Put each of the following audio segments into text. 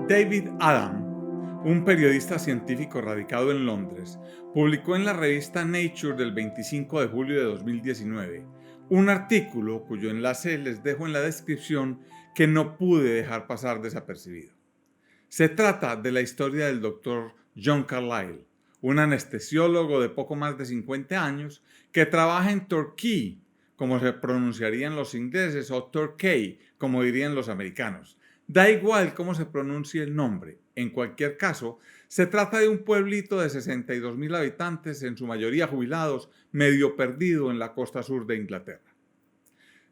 David Adam, un periodista científico radicado en Londres, publicó en la revista Nature del 25 de julio de 2019 un artículo cuyo enlace les dejo en la descripción que no pude dejar pasar desapercibido. Se trata de la historia del Dr. John Carlyle, un anestesiólogo de poco más de 50 años que trabaja en Torquay, como se pronunciarían los ingleses, o Torquay, como dirían los americanos. Da igual cómo se pronuncie el nombre. En cualquier caso, se trata de un pueblito de 62.000 habitantes, en su mayoría jubilados, medio perdido en la costa sur de Inglaterra.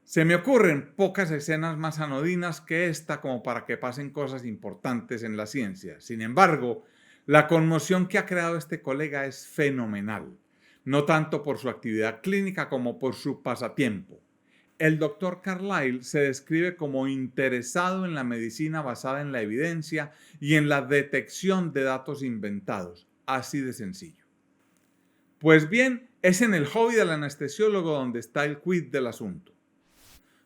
Se me ocurren pocas escenas más anodinas que esta como para que pasen cosas importantes en la ciencia. Sin embargo, la conmoción que ha creado este colega es fenomenal, no tanto por su actividad clínica como por su pasatiempo. El Dr. Carlyle se describe como interesado en la medicina basada en la evidencia y en la detección de datos inventados, así de sencillo. Pues bien, es en el hobby del anestesiólogo donde está el quid del asunto.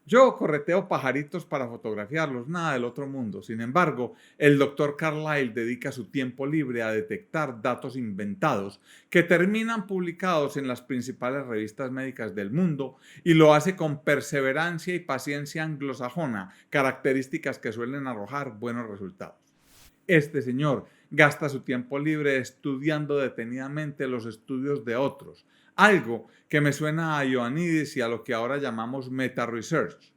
Yo correteo pajaritos para fotografiarlos, nada del otro mundo. Sin embargo, el Dr. Carlyle dedica su tiempo libre a detectar datos inventados que terminan publicados en las principales revistas médicas del mundo y lo hace con perseverancia y paciencia anglosajona, características que suelen arrojar buenos resultados. Este señor gasta su tiempo libre estudiando detenidamente los estudios de otros, algo que me suena a Ioannidis y a lo que ahora llamamos meta-research.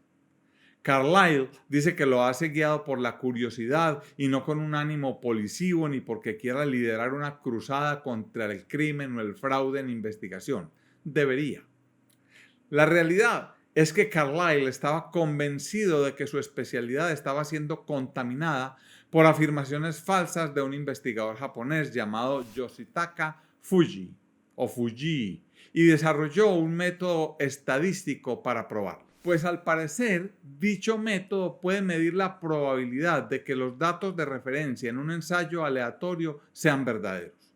Carlyle dice que lo hace guiado por la curiosidad y no con un ánimo policivo ni porque quiera liderar una cruzada contra el crimen o el fraude en investigación. Debería. La realidad es que Carlyle estaba convencido de que su especialidad estaba siendo contaminada por afirmaciones falsas de un investigador japonés llamado Yoshitaka Fujii y desarrolló un método estadístico para probarlo. Pues al parecer, dicho método puede medir la probabilidad de que los datos de referencia en un ensayo aleatorio sean verdaderos.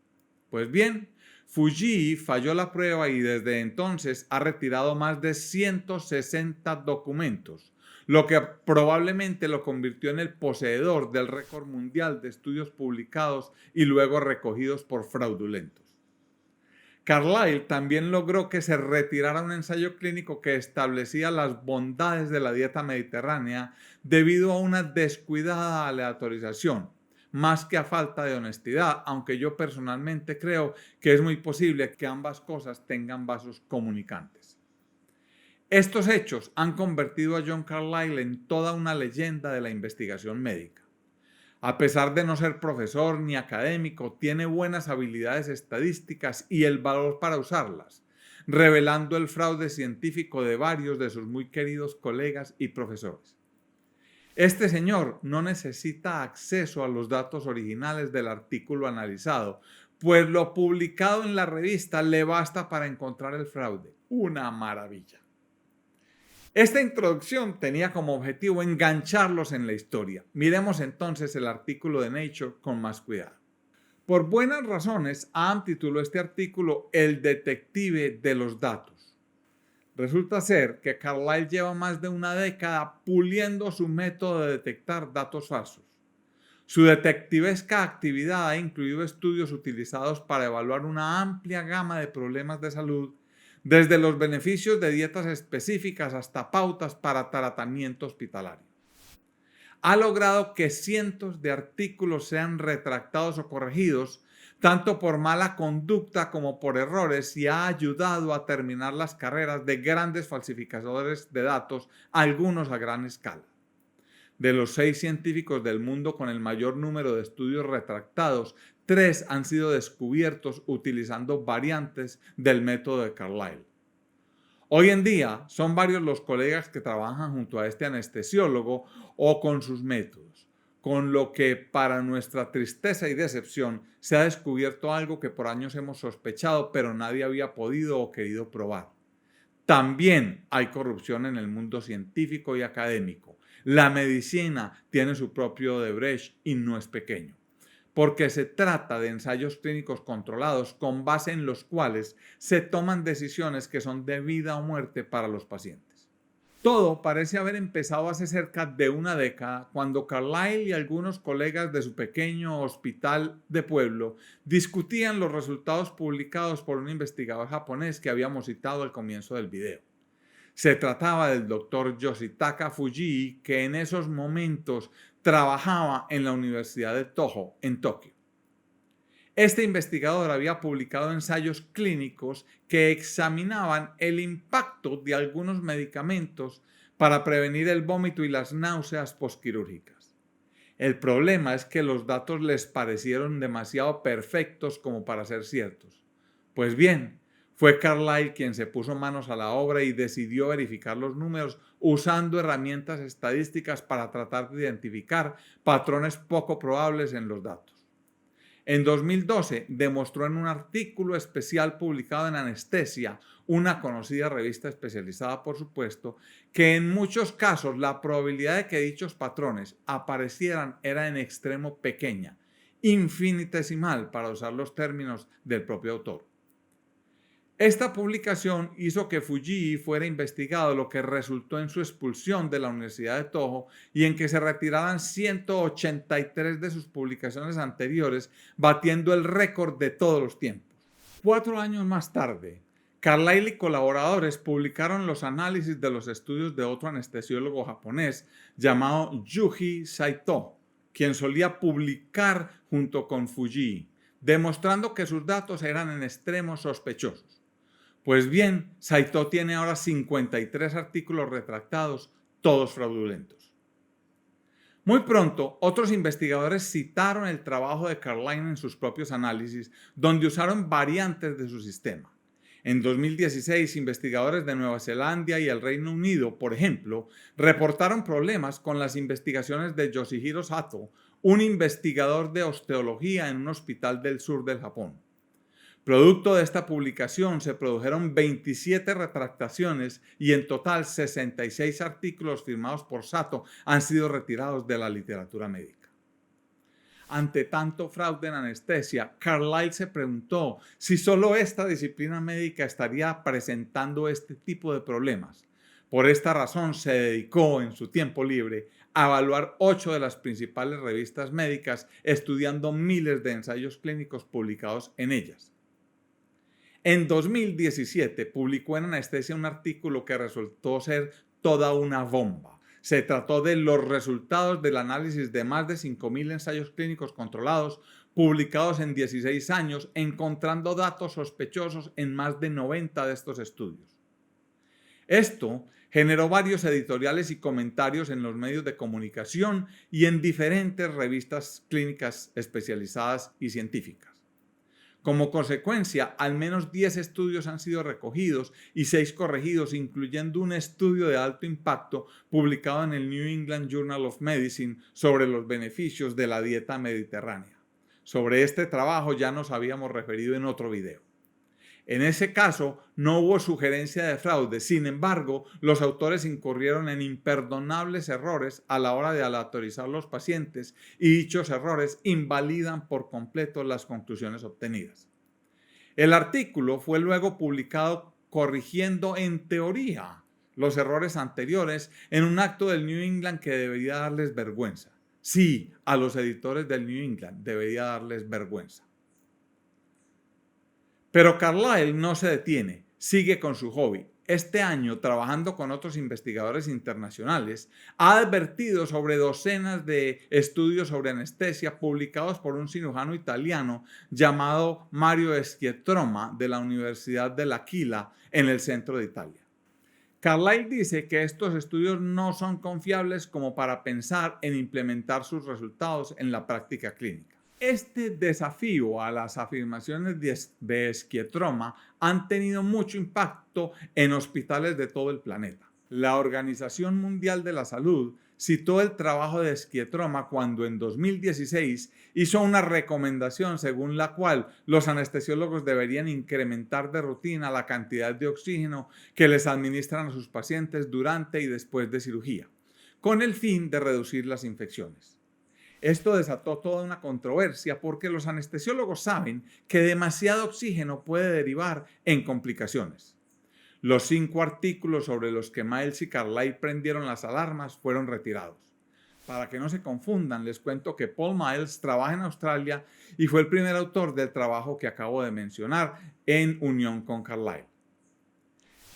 Pues bien, Fujii falló la prueba y desde entonces ha retirado más de 160 documentos, lo que probablemente lo convirtió en el poseedor del récord mundial de estudios publicados y luego recogidos por fraudulentos. Carlyle también logró que se retirara un ensayo clínico que establecía las bondades de la dieta mediterránea debido a una descuidada aleatorización, más que a falta de honestidad, aunque yo personalmente creo que es muy posible que ambas cosas tengan vasos comunicantes. Estos hechos han convertido a John Carlyle en toda una leyenda de la investigación médica. A pesar de no ser profesor ni académico, tiene buenas habilidades estadísticas y el valor para usarlas, revelando el fraude científico de varios de sus muy queridos colegas y profesores. Este señor no necesita acceso a los datos originales del artículo analizado, pues lo publicado en la revista le basta para encontrar el fraude. Una maravilla. Esta introducción tenía como objetivo engancharlos en la historia. Miremos entonces el artículo de Nature con más cuidado. Por buenas razones, Adam tituló este artículo El detective de los datos. Resulta ser que Carlyle lleva más de una década puliendo su método de detectar datos falsos. Su detectivesca actividad ha incluido estudios utilizados para evaluar una amplia gama de problemas de salud, desde los beneficios de dietas específicas hasta pautas para tratamiento hospitalario. Ha logrado que cientos de artículos sean retractados o corregidos, tanto por mala conducta como por errores, y ha ayudado a terminar las carreras de grandes falsificadores de datos, algunos a gran escala. De los 6 científicos del mundo con el mayor número de estudios retractados, 3 han sido descubiertos utilizando variantes del método de Carlyle. Hoy en día son varios los colegas que trabajan junto a este anestesiólogo o con sus métodos, con lo que para nuestra tristeza y decepción se ha descubierto algo que por años hemos sospechado pero nadie había podido o querido probar. También hay corrupción en el mundo científico y académico. La medicina tiene su propio Odebrecht y no es pequeño, porque se trata de ensayos clínicos controlados con base en los cuales se toman decisiones que son de vida o muerte para los pacientes. Todo parece haber empezado hace cerca de una década, cuando Carlyle y algunos colegas de su pequeño hospital de pueblo discutían los resultados publicados por un investigador japonés que habíamos citado al comienzo del video. Se trataba del doctor Yoshitaka Fujii, que en esos momentos trabajaba en la Universidad de Toho, en Tokio. Este investigador había publicado ensayos clínicos que examinaban el impacto de algunos medicamentos para prevenir el vómito y las náuseas postquirúrgicas. El problema es que los datos les parecieron demasiado perfectos como para ser ciertos. Pues bien, fue Carlyle quien se puso manos a la obra y decidió verificar los números usando herramientas estadísticas para tratar de identificar patrones poco probables en los datos. En 2012 demostró en un artículo especial publicado en Anestesia, una conocida revista especializada por supuesto, que en muchos casos la probabilidad de que dichos patrones aparecieran era en extremo pequeña, infinitesimal para usar los términos del propio autor. Esta publicación hizo que Fujii fuera investigado, lo que resultó en su expulsión de la Universidad de Toho y en que se retiraran 183 de sus publicaciones anteriores, batiendo el récord de todos los tiempos. 4 años más tarde, Carlyle y colaboradores publicaron los análisis de los estudios de otro anestesiólogo japonés llamado Yuji Saito, quien solía publicar junto con Fujii, demostrando que sus datos eran en extremo sospechosos. Pues bien, Saito tiene ahora 53 artículos retractados, todos fraudulentos. Muy pronto, otros investigadores citaron el trabajo de Carlyle en sus propios análisis, donde usaron variantes de su sistema. En 2016, investigadores de Nueva Zelanda y el Reino Unido, por ejemplo, reportaron problemas con las investigaciones de Yoshihiro Sato, un investigador de osteología en un hospital del sur del Japón. Producto de esta publicación se produjeron 27 retractaciones y en total 66 artículos firmados por Sato han sido retirados de la literatura médica. Ante tanto fraude en anestesia, Carlyle se preguntó si solo esta disciplina médica estaría presentando este tipo de problemas. Por esta razón se dedicó en su tiempo libre a evaluar 8 de las principales revistas médicas, estudiando miles de ensayos clínicos publicados en ellas. En 2017 publicó en Anestesia un artículo que resultó ser toda una bomba. Se trató de los resultados del análisis de más de 5.000 ensayos clínicos controlados publicados en 16 años, encontrando datos sospechosos en más de 90 de estos estudios. Esto generó varios editoriales y comentarios en los medios de comunicación y en diferentes revistas clínicas especializadas y científicas. Como consecuencia, al menos 10 estudios han sido recogidos y 6 corregidos, incluyendo un estudio de alto impacto publicado en el New England Journal of Medicine sobre los beneficios de la dieta mediterránea. Sobre este trabajo ya nos habíamos referido en otro video. En ese caso, no hubo sugerencia de fraude. Sin embargo, los autores incurrieron en imperdonables errores a la hora de aleatorizar los pacientes y dichos errores invalidan por completo las conclusiones obtenidas. El artículo fue luego publicado corrigiendo en teoría los errores anteriores en un acto del New England que debería darles vergüenza. Sí, a los editores del New England debería darles vergüenza. Pero Carlyle no se detiene, sigue con su hobby. Este año, trabajando con otros investigadores internacionales, ha advertido sobre docenas de estudios sobre anestesia publicados por un cirujano italiano llamado Mario Schietroma de la Universidad de L'Aquila en el centro de Italia. Carlyle dice que estos estudios no son confiables como para pensar en implementar sus resultados en la práctica clínica. Este desafío a las afirmaciones de Schietroma han tenido mucho impacto en hospitales de todo el planeta. La Organización Mundial de la Salud citó el trabajo de Schietroma cuando en 2016 hizo una recomendación según la cual los anestesiólogos deberían incrementar de rutina la cantidad de oxígeno que les administran a sus pacientes durante y después de cirugía, con el fin de reducir las infecciones. Esto desató toda una controversia porque los anestesiólogos saben que demasiado oxígeno puede derivar en complicaciones. Los 5 artículos sobre los que Miles y Carlyle prendieron las alarmas fueron retirados. Para que no se confundan, les cuento que Paul Miles trabaja en Australia y fue el primer autor del trabajo que acabo de mencionar en unión con Carlyle.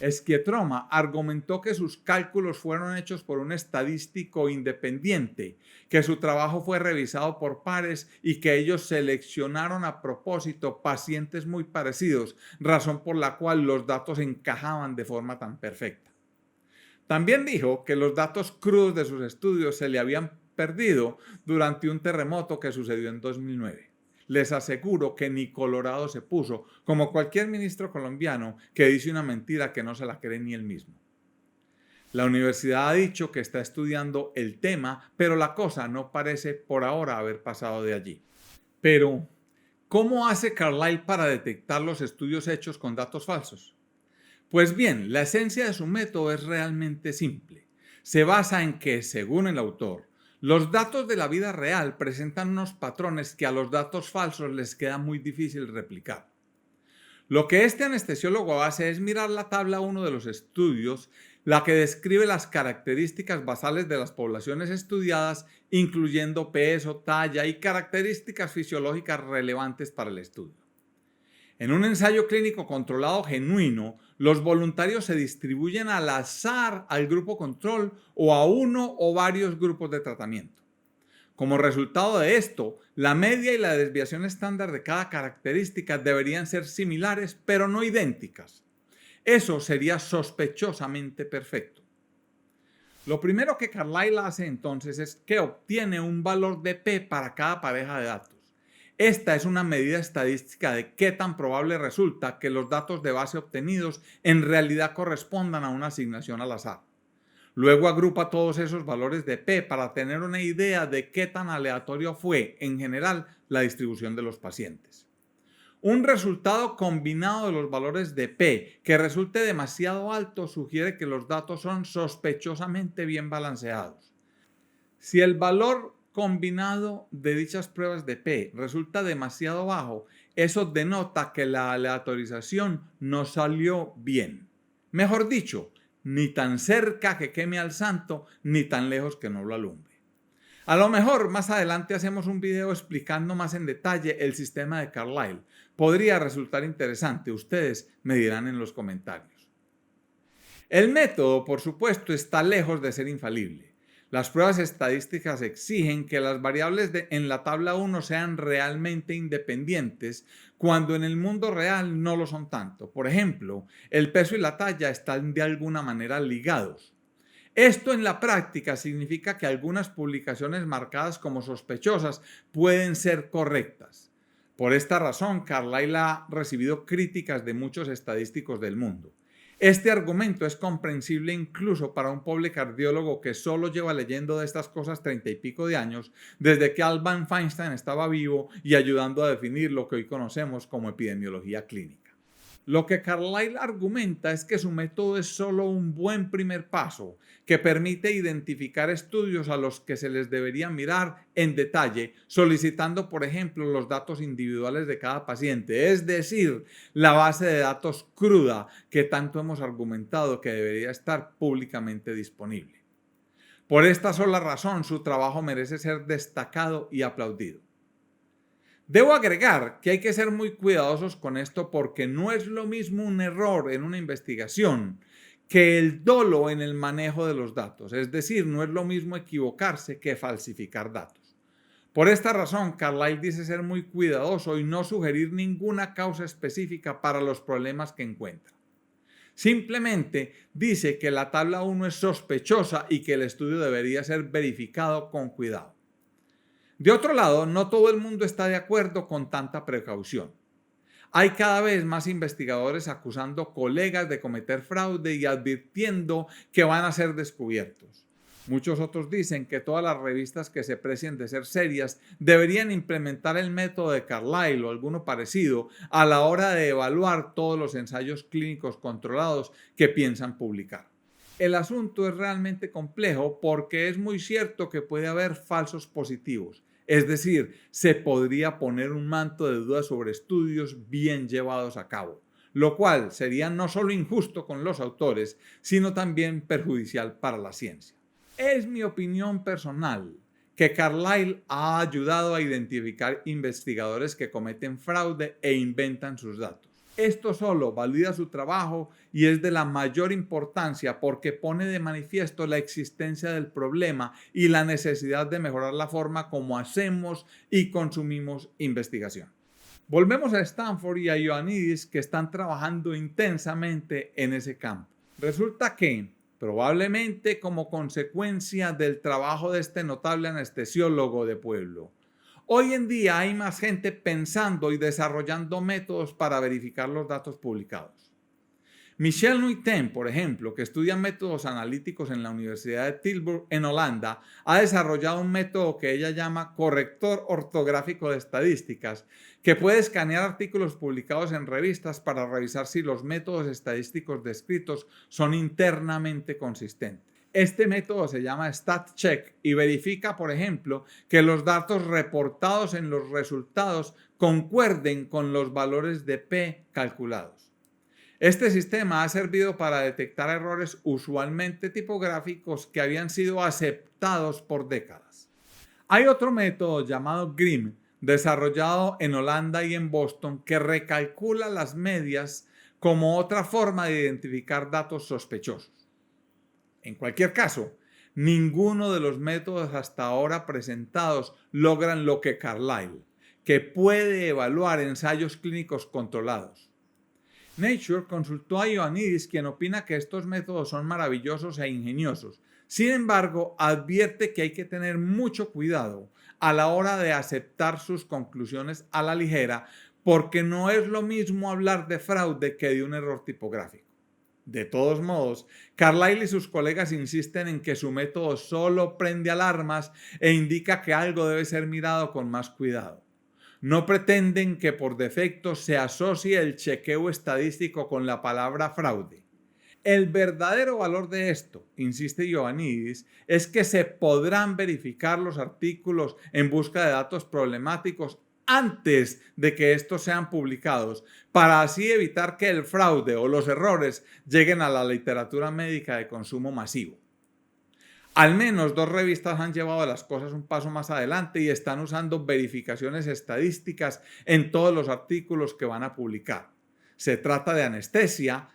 Schietroma argumentó que sus cálculos fueron hechos por un estadístico independiente, que su trabajo fue revisado por pares y que ellos seleccionaron a propósito pacientes muy parecidos, razón por la cual los datos encajaban de forma tan perfecta. También dijo que los datos crudos de sus estudios se le habían perdido durante un terremoto que sucedió en 2009. Les aseguro que ni Colorado se puso, como cualquier ministro colombiano que dice una mentira que no se la cree ni él mismo. La universidad ha dicho que está estudiando el tema, pero la cosa no parece por ahora haber pasado de allí. Pero, ¿cómo hace Carlyle para detectar los estudios hechos con datos falsos? Pues bien, la esencia de su método es realmente simple. Se basa en que, según el autor, los datos de la vida real presentan unos patrones que a los datos falsos les queda muy difícil replicar. Lo que este anestesiólogo hace es mirar la tabla 1 de los estudios, la que describe las características basales de las poblaciones estudiadas, incluyendo peso, talla y características fisiológicas relevantes para el estudio. En un ensayo clínico controlado genuino, los voluntarios se distribuyen al azar al grupo control o a uno o varios grupos de tratamiento. Como resultado de esto, la media y la desviación estándar de cada característica deberían ser similares, pero no idénticas. Eso sería sospechosamente perfecto. Lo primero que Carlyle hace entonces es que obtiene un valor de P para cada pareja de datos. Esta es una medida estadística de qué tan probable resulta que los datos de base obtenidos en realidad correspondan a una asignación al azar. Luego agrupa todos esos valores de P para tener una idea de qué tan aleatorio fue, en general, la distribución de los pacientes. Un resultado combinado de los valores de P que resulte demasiado alto sugiere que los datos son sospechosamente bien balanceados. Si el valor combinado de dichas pruebas de P resulta demasiado bajo, eso denota que la aleatorización no salió bien. Mejor dicho, ni tan cerca que queme al santo, ni tan lejos que no lo alumbre. A lo mejor más adelante hacemos un video explicando más en detalle el sistema de Carlyle. Podría resultar interesante, ustedes me dirán en los comentarios. El método, por supuesto, está lejos de ser infalible. Las pruebas estadísticas exigen que las variables en la tabla 1 sean realmente independientes, cuando en el mundo real no lo son tanto. Por ejemplo, el peso y la talla están de alguna manera ligados. Esto en la práctica significa que algunas publicaciones marcadas como sospechosas pueden ser correctas. Por esta razón, Carlyle ha recibido críticas de muchos estadísticos del mundo. Este argumento es comprensible incluso para un pobre cardiólogo que solo lleva leyendo de estas cosas 30 y pico de años, desde que Albert Einstein estaba vivo y ayudando a definir lo que hoy conocemos como epidemiología clínica. Lo que Carlyle argumenta es que su método es solo un buen primer paso que permite identificar estudios a los que se les debería mirar en detalle, solicitando, por ejemplo, los datos individuales de cada paciente, es decir, la base de datos cruda que tanto hemos argumentado que debería estar públicamente disponible. Por esta sola razón, su trabajo merece ser destacado y aplaudido. Debo agregar que hay que ser muy cuidadosos con esto porque no es lo mismo un error en una investigación que el dolo en el manejo de los datos. Es decir, no es lo mismo equivocarse que falsificar datos. Por esta razón, Carlyle dice ser muy cuidadoso y no sugerir ninguna causa específica para los problemas que encuentra. Simplemente dice que la tabla 1 es sospechosa y que el estudio debería ser verificado con cuidado. De otro lado, no todo el mundo está de acuerdo con tanta precaución. Hay cada vez más investigadores acusando colegas de cometer fraude y advirtiendo que van a ser descubiertos. Muchos otros dicen que todas las revistas que se precien de ser serias deberían implementar el método de Carlyle o alguno parecido a la hora de evaluar todos los ensayos clínicos controlados que piensan publicar. El asunto es realmente complejo porque es muy cierto que puede haber falsos positivos. Es decir, se podría poner un manto de duda sobre estudios bien llevados a cabo. lo cual sería no solo injusto con los autores, sino también perjudicial para la ciencia. Es mi opinión personal que Carlyle ha ayudado a identificar investigadores que cometen fraude e inventan sus datos. Esto solo valida su trabajo y es de la mayor importancia porque pone de manifiesto la existencia del problema y la necesidad de mejorar la forma como hacemos y consumimos investigación. Volvemos a Stanford y a Ioannidis, que están trabajando intensamente en ese campo. Resulta que, probablemente como consecuencia del trabajo de este notable anestesiólogo de pueblo, hoy en día hay más gente pensando y desarrollando métodos para verificar los datos publicados. Michelle Nuiten, por ejemplo, que estudia métodos analíticos en la Universidad de Tilburg en Holanda, ha desarrollado un método que ella llama corrector ortográfico de estadísticas, que puede escanear artículos publicados en revistas para revisar si los métodos estadísticos descritos son internamente consistentes. Este método se llama StatCheck y verifica, por ejemplo, que los datos reportados en los resultados concuerden con los valores de P calculados. Este sistema ha servido para detectar errores usualmente tipográficos que habían sido aceptados por décadas. Hay otro método llamado GRIM, desarrollado en Holanda y en Boston, que recalcula las medias como otra forma de identificar datos sospechosos. En cualquier caso, ninguno de los métodos hasta ahora presentados logran lo que Carlyle, que puede evaluar ensayos clínicos controlados. Nature consultó a Ioannidis, quien opina que estos métodos son maravillosos e ingeniosos. Sin embargo, advierte que hay que tener mucho cuidado a la hora de aceptar sus conclusiones a la ligera, porque no es lo mismo hablar de fraude que de un error tipográfico. De todos modos, Carlyle y sus colegas insisten en que su método solo prende alarmas e indica que algo debe ser mirado con más cuidado. No pretenden que por defecto se asocie el chequeo estadístico con la palabra fraude. El verdadero valor de esto, insiste Ioannidis, es que se podrán verificar los artículos en busca de datos problemáticos antes de que estos sean publicados, para así evitar que el fraude o los errores lleguen a la literatura médica de consumo masivo. Al menos 2 revistas han llevado las cosas un paso más adelante y están usando verificaciones estadísticas en todos los artículos que van a publicar. Se trata de Anestesia,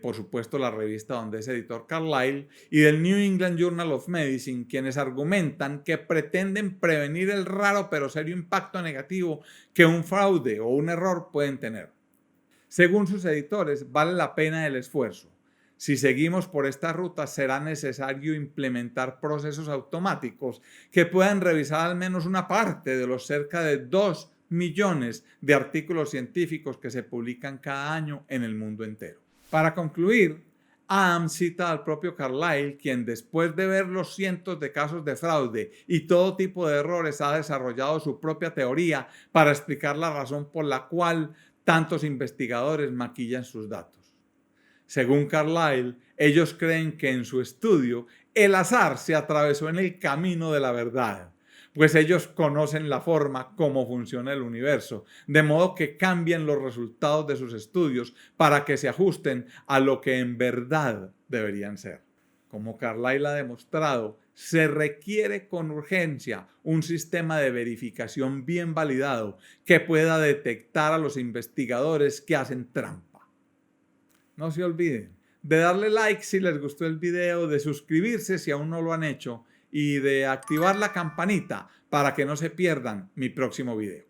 por supuesto la revista donde es editor Carlyle, y del New England Journal of Medicine, quienes argumentan que pretenden prevenir el raro pero serio impacto negativo que un fraude o un error pueden tener. Según sus editores, vale la pena el esfuerzo. Si seguimos por esta ruta, será necesario implementar procesos automáticos que puedan revisar al menos una parte de los cerca de 2 millones de artículos científicos que se publican cada año en el mundo entero. Para concluir, Adams cita al propio Carlyle, quien después de ver los cientos de casos de fraude y todo tipo de errores ha desarrollado su propia teoría para explicar la razón por la cual tantos investigadores maquillan sus datos. Según Carlyle, ellos creen que en su estudio el azar se atravesó en el camino de la verdad, pues ellos conocen la forma como funciona el universo, de modo que cambian los resultados de sus estudios para que se ajusten a lo que en verdad deberían ser. Como Carlyle ha demostrado, se requiere con urgencia un sistema de verificación bien validado que pueda detectar a los investigadores que hacen trampa. No se olviden de darle like si les gustó el video, de suscribirse si aún no lo han hecho y de activar la campanita para que no se pierdan mi próximo video.